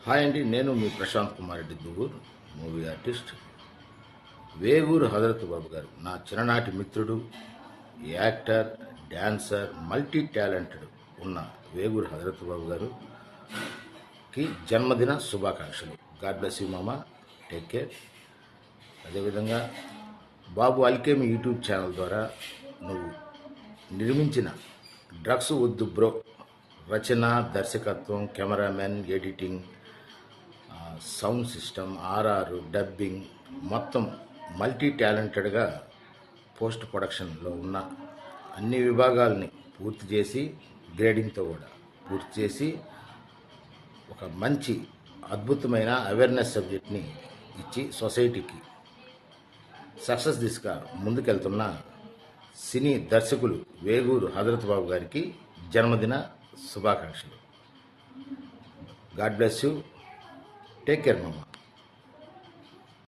Hi అండి, నేను మీ Prashanth Kumar Reddy Duvvuru, movie artist. Vegur Hazrat బాబు గారు నా చిన్ననాటి మిత్రుడు, యాక్టర్, డ్యాన్సర్, మల్టీ టాలెంటెడ్ ఉన్న వేగూరు హజరత్ బాబు గారుకి జన్మదిన శుభాకాంక్షలు. గాడ్ బ్లెస్ యూ మామ, టేక్ కేర్. అదేవిధంగా బాబు అల్కేమి యూట్యూబ్ ఛానల్ ద్వారా నువ్వు నిర్మించిన డ్రగ్స్ వద్దు బ్రో రచన, దర్శకత్వం, cameraman, editing, sound system, RR, dubbing, మొత్తం మల్టీ టాలెంటెడ్గా పోస్ట్ ప్రొడక్షన్లో ఉన్న అన్ని విభాగాల్ని పూర్తి చేసి, గ్రేడింగ్తో కూడా పూర్తి చేసి, ఒక మంచి అద్భుతమైన అవేర్నెస్ సబ్జెక్ట్ని ఇచ్చి సొసైటీకి సక్సెస్ దిశగా ముందుకెళ్తున్న సినీ దర్శకులు వేగూరు హజరత్ బాబు గారికి జన్మదిన శుభాకాంక్షలు. God bless you, take care మామ.